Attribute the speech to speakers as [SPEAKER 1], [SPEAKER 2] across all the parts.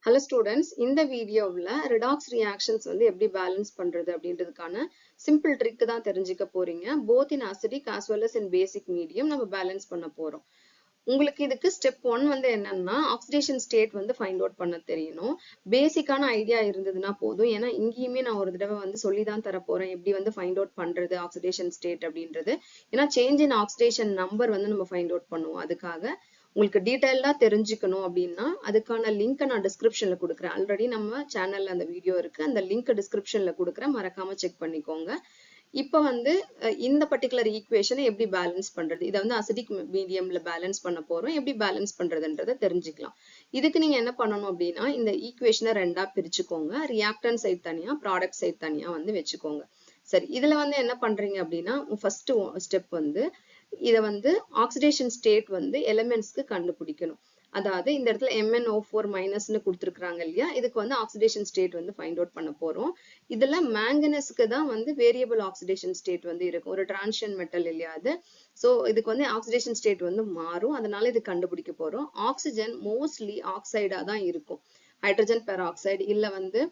[SPEAKER 1] Hello students, இந்த வீடியோவில் redox reactions வந்து எப்படி பேலன்ஸ் பண்றது அப்படின்றதுக்கான simple trick தான் தெரிஞ்சுக்க போறீங்க. both in acidic as well as in basic medium நம்ம பேலன்ஸ் பண்ண போறோம். உங்களுக்கு இதுக்கு step 1 வந்து என்னன்னா oxidation state வந்து find out பண்ண தெரியணும். பேசிக்கான ஐடியா இருந்ததுன்னா போதும். ஏன்னா இங்கேயுமே நான் ஒரு தடவை வந்து சொல்லி தான் தர போறேன் எப்படி வந்து find out பண்றது oxidation state அப்படின்றது. ஏன்னா change in oxidation number வந்து நம்ம find out பண்ணுவோம். அதுக்காக உங்களுக்கு டீடைலா தெரிஞ்சுக்கணும் அப்படின்னா அதுக்கான லிங்க் நான் டிஸ்கிரிப்ஷன்ல கொடுக்குறேன். ஆல்ரெடி நம்ம சேனல்ல அந்த வீடியோ இருக்கு. அந்த லிங்க் டிஸ்கிரிப்ஷன்ல கொடுக்குறேன். மறக்காம செக் பண்ணிக்கோங்க. இப்போ வந்து இந்த பர்டிகுலர் ஈக்குவேஷனை எப்படி பேலன்ஸ் பண்றது, இதை வந்து அசிடிக் மீடியம்ல பேலன்ஸ் பண்ண போறோம். எப்படி பேலன்ஸ் பண்றதுன்றதை தெரிஞ்சுக்கலாம். இதுக்கு நீங்க என்ன பண்ணணும் அப்படின்னா இந்த ஈக்குவேஷனை ரெண்டா பிரிச்சுக்கோங்க. ரியாக்டன்ட் சைட் தனியா, ப்ராடக்ட் சைட் தனியா வந்து வச்சுக்கோங்க. சரி, இதுல வந்து என்ன பண்றீங்க அப்படின்னா ஃபர்ஸ்ட் ஸ்டெப் வந்து இதை வந்து ஆக்சிடேஷன் ஸ்டேட் வந்து எலிமெண்ட்ஸ்க்கு கண்டுபிடிக்கணும். அதாவது இந்த இடத்துல MnO4 மைனஸ்னு கொடுத்துருக்காங்க இல்லையா, இதுக்கு வந்து ஆக்சிடேஷன் ஸ்டேட் வந்து ஃபைண்ட் அவுட் பண்ண போறோம். இதுல மேங்கனஸ்க்கு தான் வந்து வேரியபிள் ஆக்சிடேஷன் ஸ்டேட் வந்து இருக்கும். ஒரு டிரான்சிஷன் மெட்டல் இல்லையா அது. ஸோ இதுக்கு வந்து ஆக்சிடேஷன் ஸ்டேட் வந்து மாறும். அதனால இது கண்டுபிடிக்க போறோம். ஆக்சிஜன் மோஸ்ட்லி ஆக்சைடா தான் இருக்கும். ஹைட்ரஜன் பெராக்சைடு இல்ல வந்து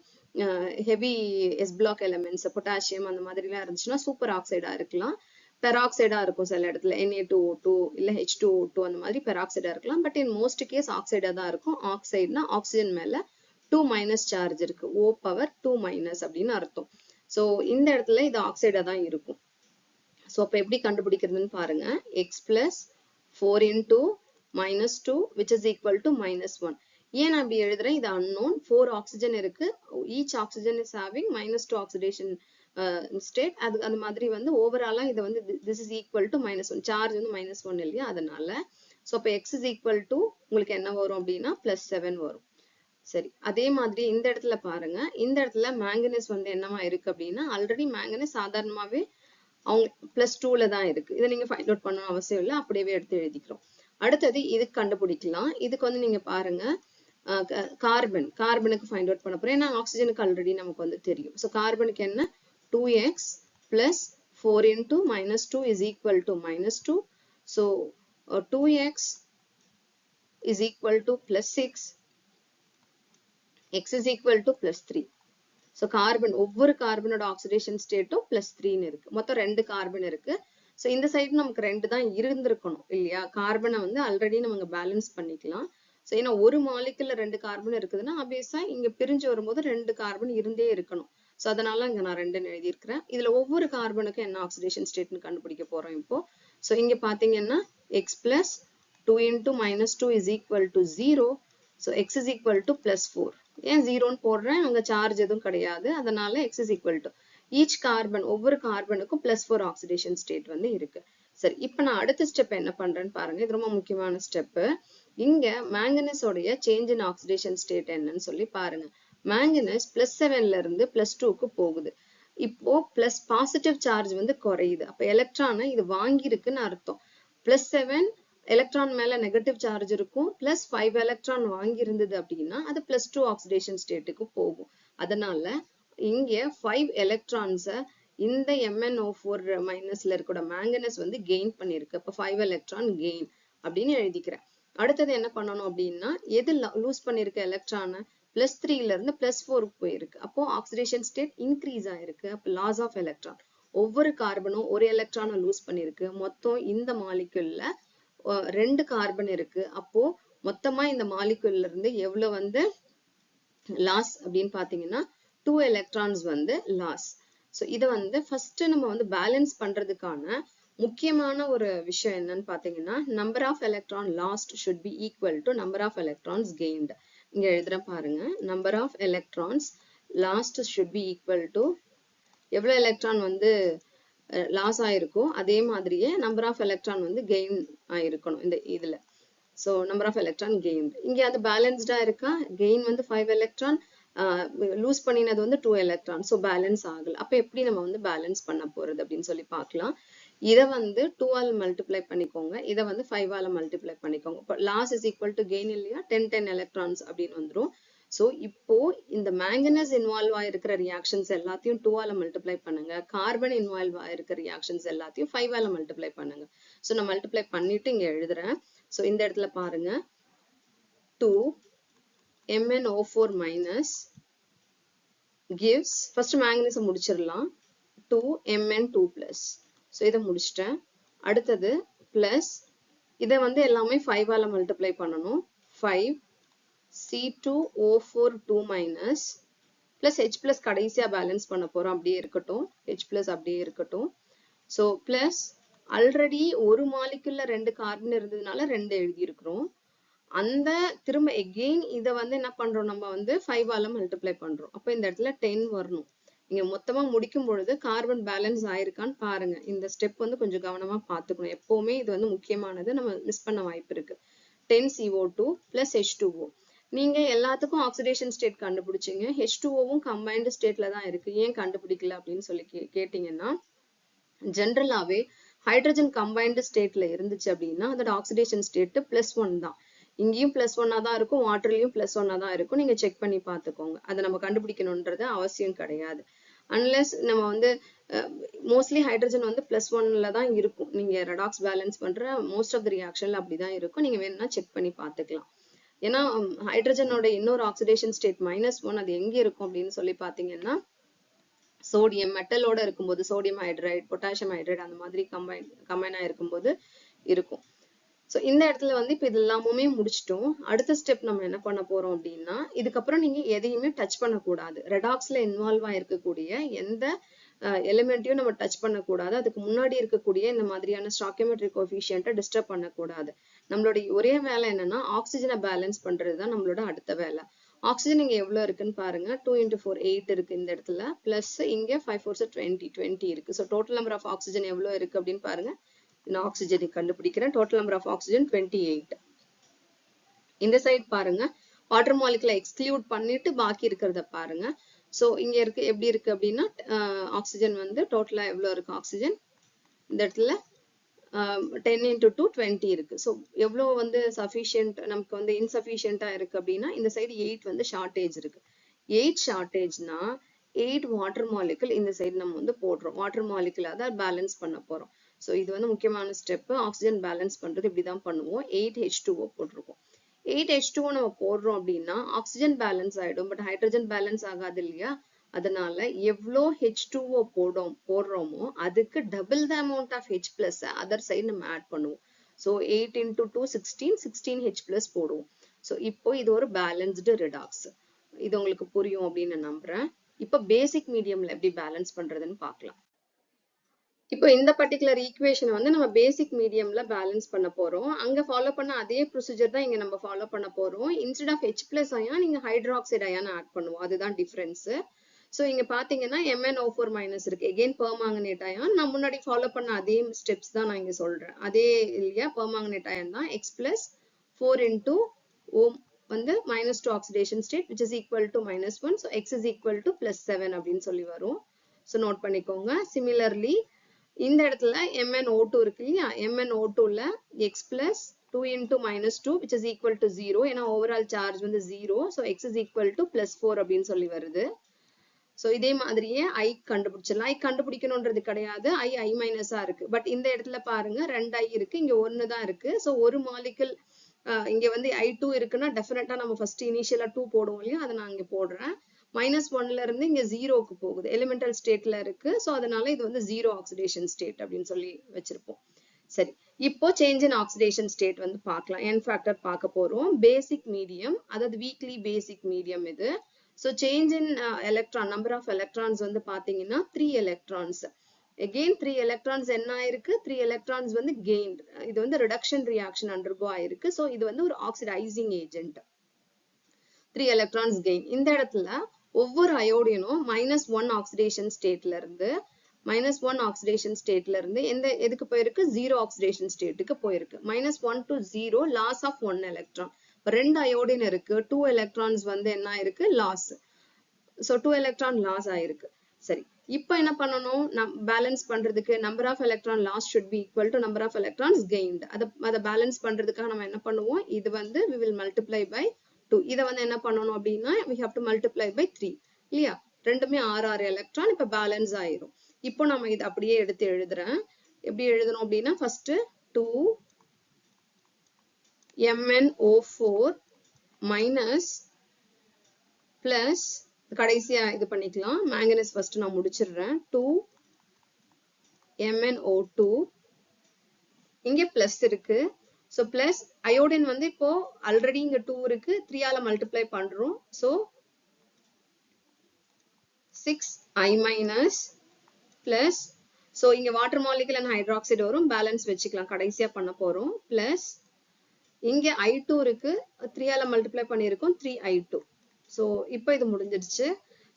[SPEAKER 1] heavy S block elements potassium அந்த மாதிரிலாம் இருந்துச்சுன்னா சூப்பர் ஆக்சைடா இருக்கலாம். பெராக்சைடா இருக்கும் சில இடத்துல Na2O2 இல்ல H2O2 அந்த மாதிரி பெராக்சைடா இருக்கலாம். பட் இன் மோஸ்ட் கேஸ் ஆக்சைடா தான் இருக்கும். ஆக்சைடுனா ஆக்சிஜன் மேல 2- சார்ஜ் இருக்கு. O⁻2- அப்படின்னு அர்த்தம். ஸோ இந்த இடத்துல இது ஆக்சைடா தான் இருக்கும். ஸோ அப்ப எப்படி கண்டுபிடிக்கிறதுன்னு பாருங்க. X plus 4 into -2 which is equal to -1. ஏன் நான் இப்படி எழுதுறேன், இது unknown. 4 ஆக்சிஜன் இருக்கு. each oxygen is having -2 oxidation state. அது மாதிரி வந்து ஓவராலா இதை வந்து this is equal to -1. Charge வந்து -1 இல்லையா, அதனால. ஸோ அப்போ x is equal to உங்களுக்கு என்ன வரும் அப்படின்னா +7 வரும். சரி, அதே மாதிரி இந்த இடத்துல பாருங்க. இந்த இடத்துல மேங்கனீஸ் வந்து என்னவா இருக்கு அப்படின்னா ஆல்ரெடி மேங்கனீஸ் சாதாரணமாவே அவங்க +2ல தான் இருக்கு. இதை நீங்க ஃபைண்ட் அவுட் பண்ணணும் அவசியம் இல்லை, அப்படியே எடுத்து எழுதிக்கிறோம். அடுத்தது இதுக்கு கண்டுபிடிக்கலாம். இதுக்கு வந்து நீங்க பாருங்க கார்பனுக்கு ஃபைண்ட் அவுட் பண்ண போறோம். ஏன்னா ஆக்சிஜனுக்கு ஆல்ரெடி நமக்கு வந்து தெரியும். ஸோ கார்பனுக்கு என்ன 2x plus 4 into -2 is equal to -2. So 2x is equal to +6. X is equal to +3. So carbon ஒவ்வொரு கார்பனோட ஆக்சிடேஷன் ஸ்டேட்டும் +3 இருக்கு. மொத்தம் 2 கார்பன் இருக்கு. ஸோ இந்த சைடு நமக்கு 2 தான் இருந்திருக்கணும் இல்லையா. கார்பனை வந்து ஆல்ரெடி நம்ம பேலன்ஸ் பண்ணிக்கலாம். ஸோ ஏன்னா ஒரு மாலிகுல 2 கார்பன் இருக்குதுன்னா ஆப்வியஸா இங்க பிரிஞ்சு வரும்போது 2 கார்பன் இருந்தே இருக்கணும். ஸோ அதனால இங்க நான் 2 எழுதியிருக்கிறேன். இதுல ஒவ்வொரு கார்பனுக்கும் என்ன ஆக்சிடேஷன் ஸ்டேட்னு கண்டுபிடிக்க போறோம் இப்போ. ஸோ இங்க பாத்தீங்கன்னா x plus 2 into -2 is equal to 0. So x is equal to +4. ஏன் 0ன்னு போடுறேன், அங்க சார்ஜ் எதுவும் கிடையாது. அதனால x is equal to each carbon ஒவ்வொரு கார்பனுக்கும் +4 ஆக்சிடேஷன் ஸ்டேட் வந்து இருக்கு. சரி, இப்ப நான் அடுத்த ஸ்டெப் என்ன பண்றேன்னு பாருங்க. இது ரொம்ப முக்கியமான ஸ்டெப். இங்க மேங்கனீஸோடைய சேஞ்ச் இன் ஆக்சிடேஷன் ஸ்டேட் என்னன்னு சொல்லி பாருங்க. மேங்கனீஸ் +7ல இருந்து +2க்கு போகுது. இப்போ பாசிட்டிவ் சார்ஜ் வந்து குறையுது. அப்ப எலக்ட்ரானை இது வாங்கியிருக்குன்னு அர்த்தம். +7 எலக்ட்ரான் மேல நெகட்டிவ் சார்ஜ் இருக்கும். +5 எலக்ட்ரான் வாங்கி இருந்தது அப்படின்னா அது +2 ஆக்சிடேஷன் ஸ்டேட்டுக்கு போகும். அதனால இங்க 5 எலக்ட்ரான்ஸை இந்த MnO4 மைனஸ்ல இருக்கிற மேங்கனீஸ் வந்து கெயின் பண்ணிருக்கு. அப்ப 5 எலக்ட்ரான் கெயின் அப்படின்னு எழுதிக்கிறேன். அடுத்தது என்ன பண்ணணும் அப்படின்னா எது லூஸ் பண்ணிருக்க எலக்ட்ரானை +3ல இருந்து +4க்கு போயிருக்கு. அப்போ ஆக்சிடேஷன் ஸ்டேட் இன்க்ரீஸ் ஆயிருக்கு. அப்போ லாஸ் ஆஃப் எலக்ட்ரான். ஒவ்வொரு கார்பனும் ஒரு எலக்ட்ரானை லூஸ் பண்ணிருக்கு. மொத்தம் இந்த மாலிகுல்ல 2 கார்பன் இருக்கு. அப்போ மொத்தமா இந்த மாலிகுல்ல இருந்து எவ்வளவு வந்து லாஸ் அப்படின்னு பாத்தீங்கன்னா 2 எலக்ட்ரான்ஸ் வந்து லாஸ். ஸோ இதை வந்து ஃபர்ஸ்ட் நம்ம வந்து பேலன்ஸ் பண்றதுக்கான முக்கியமான ஒரு விஷயம் என்னன்னு பாத்தீங்கன்னா number of electron lost should be equal to number of electrons gained. இங்க எழுதுற பாருங்க. Number of electrons lost should be equal to எவ்வளவு எலக்ட்ரான் வந்து லாஸ் ஆயிருக்கோ அதே மாதிரியே நம்பர் ஆஃப் எலக்ட்ரான் வந்து கெயின் ஆயிருக்கணும் இந்த இதுல. So number of electron gain இங்க அது பேலன்ஸ்டா இருக்கா. கெயின் வந்து 5 எலக்ட்ரான், லூஸ் பண்ணினது வந்து 2 எலக்ட்ரான். ஸோ பேலன்ஸ் ஆகல. அப்ப எப்படி நம்ம வந்து பேலன்ஸ் பண்ண போறது அப்படின்னு சொல்லி பார்க்கலாம். இதை வந்து 2ஆல் மல்டிப்ளை பண்ணிக்கோங்க. இதை வந்து 5ஆல மல்டிப்ளை பண்ணிக்கோங்க. இப்போ loss is equal to gain இல்லையா, 10 எலக்ட்ரான்ஸ் அப்படின்னு வந்துடும். ஸோ இப்போ இந்த மேங்கனஸ் இன்வால்வ் ஆயிருக்கிற ரியாக்ஷன்ஸ் எல்லாத்தையும் 2ஆல மல்டிப்ளை பண்ணுங்க. கார்பன் இன்வால்வ் ஆயிருக்கிற ரியாக்ஷன்ஸ் எல்லாத்தையும் 5ஆல மல்டிப்ளை பண்ணுங்க. ஸோ நான் மல்டிப்ளை பண்ணிட்டு இங்க எழுதுறேன். ஸோ இந்த இடத்துல பாருங்க 2 MnO4 minus gives, first manganese முடிச்சிரலாம், 2Mn2 plus. So இதை முடிச்சிட்டேன். அடுத்தது plus இதை வந்து எல்லாமே 5 ஆல மல்டிப்ளை பண்ணணும். 5 C2O4 2 minus plus H plus கடைசியா பேலன்ஸ் பண்ண போறோம், அப்படியே இருக்கட்டும். H plus அப்படியே இருக்கட்டும். So plus ஆல்ரெடி ஒரு மாலிகுல்ல 2 கார்பன் இருந்ததுனால 2 எழுதி இருக்கிறோம். அந்த திரும்ப again இதை வந்து என்ன பண்றோம், நம்ம வந்து 5 ஆல மல்டிப்ளை பண்றோம். அப்ப இந்த இடத்துல 10 வரணும். நீங்க மொத்தமா முடிக்கும் பொழுது கார்பன் பேலன்ஸ் ஆயிருக்கான்னு பாருங்க. இந்த ஸ்டெப் வந்து கொஞ்சம் கவனமா பாத்துக்கணும். எப்பவுமே இது வந்து முக்கியமானது, நம்ம மிஸ் பண்ண வாய்ப்பு இருக்கு. 10CO2 plus H2O. நீங்க எல்லாத்துக்கும் ஆக்சிடேஷன் ஸ்டேட் கண்டுபிடிச்சீங்க. H2Oவும் கம்பைன்டு ஸ்டேட்ல தான் இருக்கு. ஏன் கண்டுபிடிக்கல அப்படின்னு சொல்லி கேட்டீங்கன்னா, ஜென்ரலாவே ஹைட்ரஜன் கம்பைன்டு ஸ்டேட்ல இருந்துச்சு அப்படின்னா அதோட ஆக்சிடேஷன் ஸ்டேட் +1 தான். இங்கேயும் +1 தான் இருக்கும், வாட்டர்லயும் +1 தான் இருக்கும். நீங்க செக் பண்ணி பாத்துக்கோங்க. அதை நம்ம கண்டுபிடிக்கணும்ன்றது அவசியம் கிடையாது. அன்லெஸ் நம்ம வந்து மோஸ்ட்லி ஹைட்ரஜன் வந்து +1ல தான் இருக்கும். நீங்க ரெடாக்ஸ் பேலன்ஸ் பண்ற மோஸ்ட் ஆஃப் த ரியாக்ஷன்ல அப்படிதான் இருக்கும். நீங்க வேணும்னா செக் பண்ணி பாத்துக்கலாம். ஏன்னா ஹைட்ரஜனோட இன்னொரு ஆக்சிடேஷன் ஸ்டேட் -1, அது எங்க இருக்கும் அப்படின்னு சொல்லி பாத்தீங்கன்னா, சோடியம் மெட்டலோட இருக்கும்போது, சோடியம் ஹைட்ரைடு, பொட்டாசியம் ஹைட்ரைடு அந்த மாதிரி கம்பைனா இருக்கும்போது இருக்கும். ஸோ இந்த இடத்துல வந்து இப்போ இது எல்லாமே முடிச்சிட்டோம். அடுத்த ஸ்டெப் நம்ம என்ன பண்ண போறோம் அப்படின்னா, இதுக்கப்புறம் நீங்க எதையுமே டச் பண்ணக்கூடாது. ரெடாக்ஸ்ல இன்வால்வ் ஆயிருக்கக்கூடிய எந்த எலிமெண்ட்டையும் நம்ம டச் பண்ணக்கூடாது. அதுக்கு முன்னாடி இருக்கக்கூடிய இந்த மாதிரியான ஸ்டாக்கியோமெட்ரிக் கோஎஃபிஷியன்ட்டை டிஸ்டர்ப் பண்ணக்கூடாது. நம்மளுடைய ஒரே வேலை என்னன்னா, ஆக்சிஜனை பேலன்ஸ் பண்றது தான் நம்மளோட அடுத்த வேலை. ஆக்சிஜன் இங்க எவ்வளவு இருக்குன்னு பாருங்க. 2 × 4 8 இருக்கு இந்த இடத்துல. பிளஸ் இங்க 5 4 20 இருக்கு. So total number of oxygen எவ்வளவு இருக்கு அப்படின்னு பாருங்க. நான் ஆக்சிஜனை கண்டுபிடிக்கிறேன். Total number of oxygen 28. இந்த சைட் பாருங்க, வாட்டர் மாலிகுலை எக்ஸ்க்ளூட் பண்ணிட்டு பாக்கி இருக்கிறத பாருங்க. ஸோ இங்க இருக்கு எப்படி இருக்கு அப்படின்னா, ஆக்சிஜன் வந்து டோட்டலா எவ்வளவு இருக்கு, ஆக்சிஜன் இந்த இடத்துல 10 × 2 20 இருக்கு. ஸோ எவ்வளவு வந்து சஃபிஷியன்ட், நமக்கு வந்து இன்சஃபிஷியன்டா இருக்கு அப்படின்னா, இந்த சைடு 8 வந்து ஷார்டேஜ் இருக்கு. 8 ஷார்டேஜ்னா 8 வாட்டர் மாலிகுல் இந்த சைடு நம்ம வந்து போடுறோம். வாட்டர் மாலிகுல் அதை பேலன்ஸ் பண்ண போறோம். ஸோ இது வந்து முக்கியமான ஸ்டெப். ஆக்சிஜன் பேலன்ஸ் பண்றது இப்படிதான் பண்ணுவோம். 8 H2O போட்டிருக்கோம். 8 H2O நம்ம போடுறோம் அப்படின்னா ஆக்சிஜன் பேலன்ஸ் ஆயிடும். பட் ஹைட்ரஜன் பேலன்ஸ் ஆகாது இல்லையா? அதனால எவ்வளோ H2O போடுறோமோ அதுக்கு double the amount of H plus other side நம்ம ஆட் பண்ணுவோம். ஸோ 8 × 2 16 H பிளஸ் போடுவோம். ஸோ இப்போ இது ஒரு பேலன்ஸ்டு ரிடாக்ஸ். இது உங்களுக்கு புரியும் அப்படின்னு நம்புறேன். இப்போ பேசிக் மீடியம்ல எப்படி பேலன்ஸ் பண்றதுன்னு பார்க்கலாம். இப்போ இந்த பர்டிகுலர் ஈக்குவேஷன் வந்து நம்ம பேசிக் மீடியம்ல பேலன்ஸ் பண்ண போறோம். அங்க ஃபாலோ பண்ண அதே ப்ரொசீஜர் தான் இங்க நம்ம ஃபாலோ பண்ண போறோம். Instead of H plus ion நீங்க ஹைட்ராக்சைடு அயான் ஆட் பண்ணுவோம். அதுதான் டிஃபரன்ஸ். ஸோ இங்க பாத்தீங்கன்னா MnO4 மைனஸ் இருக்கு. Again permanganate ion. நான் முன்னாடி ஃபாலோ பண்ண அதே ஸ்டெப்ஸ் தான் நான் இங்க சொல்றேன். அதே இல்லையா, பெர்மாங்கனேட் அயான் தான். X plus 4 × O வந்து -2 oxidation state which is equal to -1. So X is equal to +7 அப்படின்னு சொல்லி வரும். ஸோ நோட் பண்ணிக்கோங்க. சிமிலர்லி இந்த இடத்துல MnO2 இருக்கு இல்லையா, MnO2ல X plus 2 × -2 which is equal to 0. ஏன்னா ஓவரால் சார்ஜ் வந்து 0. So X is equal to +4 அப்படின்னு சொல்லி வருது. ஸோ இதே மாதிரியே I கண்டுபிடிச்சிடலாம். I கண்டுபிடிக்கணும்ன்றது கிடையாது. I மைனஸா இருக்கு. பட் இந்த இடத்துல பாருங்க 2 I இருக்கு, இங்க 1 தான் இருக்கு. ஸோ ஒரு மாலிகுல் இங்க வந்து I2 இருக்குன்னா டெஃபினட்டா நம்ம ஃபர்ஸ்ட் இனிஷியலா 2 போடுவோம் இல்லையா, அதை நான் இங்க போடுறேன். -1ல இருந்து இங்க 0க்கு போகுது. எலிமெண்டல் ஸ்டேட்ல இருக்கு. ஸோ அதனால இது வந்து 0 ஆக்சிடேஷன் ஸ்டேட் அப்படின்னு சொல்லி வச்சிருப்போம். சரி, இப்போ சேஞ்ச் இன் ஆக்சிடேஷன் ஸ்டேட் வந்து பார்க்கலாம். n ஃபேக்டர் பார்க்க போறோம். பேசிக் மீடியம், அதாவது வீக்லி பேசிக் மீடியம் இது. So change in electron, number of electrons வந்து பாத்தீங்கன்னா 3 எலக்ட்ரான்ஸ். again 3 எலக்ட்ரான்ஸ் என்ன ஆயிருக்கு, 3 எலக்ட்ரான்ஸ் வந்து கெயின்ட். இது வந்து ரிடக்ஷன் ரியாக்ஷன் அண்டர்கோ ஆயிருக்கு. ஸோ இது வந்து ஒரு ஆக்சிடைசிங் ஏஜென்ட். 3 electrons gain. இந்த இடத்துல ஒவ்வொரு அயோடினும் -1 ஆக்சிடேஷன் ஸ்டேட்ல இருந்து எதுக்கு போயிருக்கு, 0 ஆக்சிடேஷன் ஸ்டேட்டுக்கு போயிருக்கு. -1 to 0 loss of 1 electron. 2 iodine இருக்கு, 2 எலக்ட்ரான்ஸ் வந்து என்ன ஆயிருக்கு, லாஸ். ஸோ 2 எலக்ட்ரான் லாஸ் ஆயிருக்கு. சரி, இப்போ என்ன பண்ணணும், பேலன்ஸ் பண்றதுக்கு number of electron loss should be equal to number of electrons gained. அதை பேலன்ஸ் பண்றதுக்காக நம்ம என்ன பண்ணுவோம், இது வந்து we will multiply by 2. இதை வந்து என்ன பண்ணணும் அப்படின்னா we have to multiply by 3 இல்லையா. ரெண்டுமே 6 எலக்ட்ரான் இப்ப பேலன்ஸ் ஆயிரும். இப்போ நம்ம இது அப்படியே எடுத்து எழுதுறேன். எப்படி எழுதணும் அப்படின்னா, ஃபர்ஸ்ட் 2 MnO4 minus பிளஸ் கடைசியா இது பண்ணிக்கலாம். மேங்கனீஸ் ஃபர்ஸ்ட் நான் முடிச்சிடுறேன். 2MnO2 இங்க பிளஸ் இருக்கு. சோ பிளஸ் அயோடின் வந்து இப்போ ஆல்ரெடி இங்க 2 இருக்கு, 3 ஆல மல்டிப்ளை பண்றோம். சோ 6I- பிளஸ் சோ இங்க வாட்டர் மாலிகுல் அண்ட் ஹைட்ராக்சைடு வரும், பேலன்ஸ் வச்சுக்கலாம், கடைசியா பண்ண போறோம். பிளஸ் இங்க I2 இருக்கு, 3 ஆல மல்டிப்ளை பண்ணிருக்கோம், 3I2. சோ இப்போ இது முடிஞ்சிடுச்சு.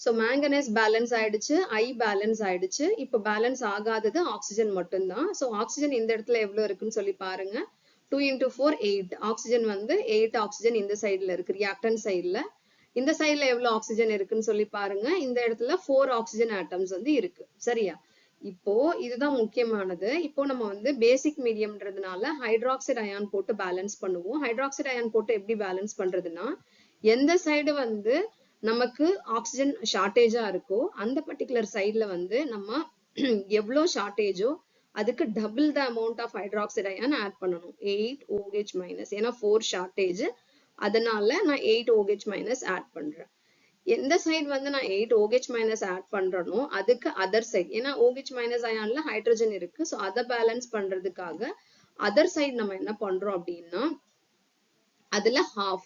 [SPEAKER 1] சோ மேங்கனீஸ் பேலன்ஸ் ஆயிடுச்சு, I பேலன்ஸ் ஆயிடுச்சு. இப்போ பேலன்ஸ் ஆகாதது ஆக்சிஜன் மட்டும்தான். சோ ஆக்சிஜன் இந்த இடத்துல எவ்வளவு இருக்குன்னு சொல்லி பாருங்க. 2 × 4 8. ஆக்சிஜன் வந்து 8 ஆக்சிஜன் இந்த சைடுல இருக்கு, ரியாக்டன்ட் சைடுல. இந்த சைடுல எவ்வளவு ஆக்சிஜன் இருக்குன்னு சொல்லி பாருங்க. இந்த இடத்துல 4 ஆக்சிஜன் ஆட்டம்ஸ் வந்து இருக்கு. சரியா? இப்போ இதுதான் முக்கியமானது. இப்போ நம்ம வந்து பேசிக் மீடியம்ன்றதுனால ஹைட்ராக்சைடு அயான் போட்டு பேலன்ஸ் பண்ணுவோம். ஹைட்ராக்சைடு அயான் போட்டு எப்படி பேலன்ஸ் பண்றதுன்னா, எந்த சைடு வந்து நமக்கு ஆக்சிஜன் ஷார்டேஜா இருக்கோ அந்த பர்டிகுலர் சைடுல வந்து நம்ம எவ்வளவு ஷார்டேஜோ அதுக்கு double the amount of hydroxide ion add பண்ணணும். 8OH-. ஏன்னா 4 ஷார்டேஜ், அதனால நான் 8OH- ஆட் பண்றேன். எந்த சைடு வந்து நான் 8OH- ஆட் பண்றேனோ அதுக்கு அதர் சைடு, ஏன்னா OH- அயான்ல ஹைட்ரஜன் இருக்கு. ஸோ அதை பேலன்ஸ் பண்றதுக்காக அதர் சைடு நம்ம என்ன பண்றோம் அப்படின்னா, அதுல half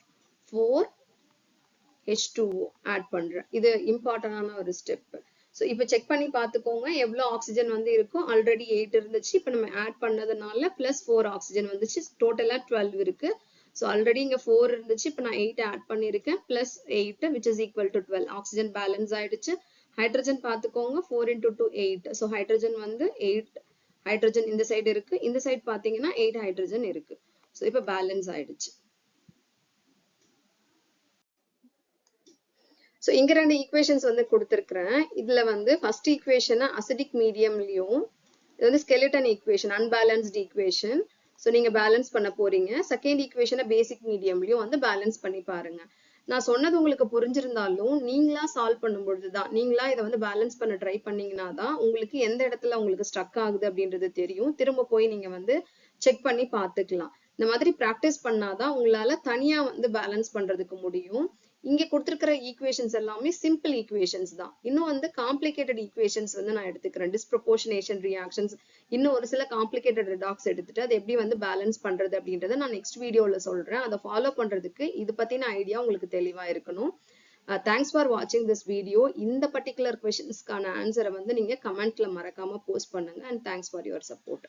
[SPEAKER 1] 4H2O ஆட் பண்றேன். இது இம்பார்ட்டன்டான ஒரு ஸ்டெப். ஸோ இப்போ செக் பண்ணி பார்த்துக்கோங்க எவ்வளவு ஆக்சிஜன் வந்து இருக்கும். ஆல்ரெடி 8 இருந்துச்சு, இப்போ நம்ம ஆட் பண்ணதுனால பிளஸ் 4 ஆக்சிஜன் வந்துச்சு. டோட்டலா 12 இருக்கு. ஸோ ஆல்ரெடி இங்க 4 இருந்துச்சு, இப்போ நான் 8 ஆட் பண்ணிருக்கேன். Plus 8 which is equal to 12. Oxygen balance ஆயிடுச்சு. ஹைட்ரஜன் பார்த்துக்கோங்க, 4 × 2 8. ஸோ ஹைட்ரஜன் வந்து 8 ஹைட்ரஜன் இந்த சைடு இருக்கு, இந்த சைடு பாத்தீங்கன்னா 8 ஹைட்ரஜன் இருக்கு. ஸோ இப்போ பேலன்ஸ் ஆயிடுச்சு. ஸோ இங்க 2 ஈக்குவேஷன்ஸ் வந்து கொடுத்துருக்கிறேன். இதுல வந்து ஃபர்ஸ்ட் ஈக்குவேஷனை அசிடிக் மீடியம்லயும், இது வந்து skeleton equation, unbalanced equation. So நீங்க பேலன்ஸ் பண்ண போறீங்க. செகண்ட் ஈக்குவேஷனை பேசிக் மீடியம்லயும் வந்து பேலன்ஸ் பண்ணி பாருங்க. நான் சொன்னது உங்களுக்கு புரிஞ்சிருந்தாலும் நீங்களா சால்வ் பண்ணும் பொழுதுதான், நீங்களா இதை வந்து பேலன்ஸ் பண்ண ட்ரை பண்ணீங்கன்னா தான் உங்களுக்கு எந்த இடத்துல உங்களுக்கு ஸ்ட்ரக் ஆகுது அப்படின்றது தெரியும். திரும்ப போய் நீங்க வந்து செக் பண்ணி பார்த்துக்கலாம். இந்த மாதிரி பிராக்டிஸ் பண்ணாதான் உங்களால தனியா வந்து பேலன்ஸ் பண்றதுக்கு முடியும். இங்க கொடுத்திருக்கிற ஈக்குவேஷன்ஸ் எல்லாமே சிம்பிள் ஈக்குவேஷன்ஸ் தான். இன்னும் வந்து காம்ப்ளிகேட்டட் ஈக்குவேஷன்ஸ் வந்து நான் எடுத்துக்கிறேன். டிஸ்ப்ரொபோர்ஷனேஷன் ரியாக்ஷன்ஸ், இன்னும் ஒரு சில காம்ப்ளிகேட்டட் ரிடாக்ஸ் எடுத்துட்டு அதை எப்படி வந்து பேலன்ஸ் பண்றது அப்படின்றத நான் நெக்ஸ்ட் வீடியோல சொல்றேன். அதை ஃபாலோ பண்றதுக்கு இது பத்தின ஐடியா உங்களுக்கு தெளிவா இருக்கணும். தேங்க்ஸ் ஃபார் வாட்சிங் திஸ் வீடியோ. இந்த பர்டிகுலர் கொஸ்டின்ஸ்க்கான ஆன்சரை வந்து நீங்க கமெண்ட்ல மறக்காம போஸ்ட் பண்ணுங்க. And thanks for your support.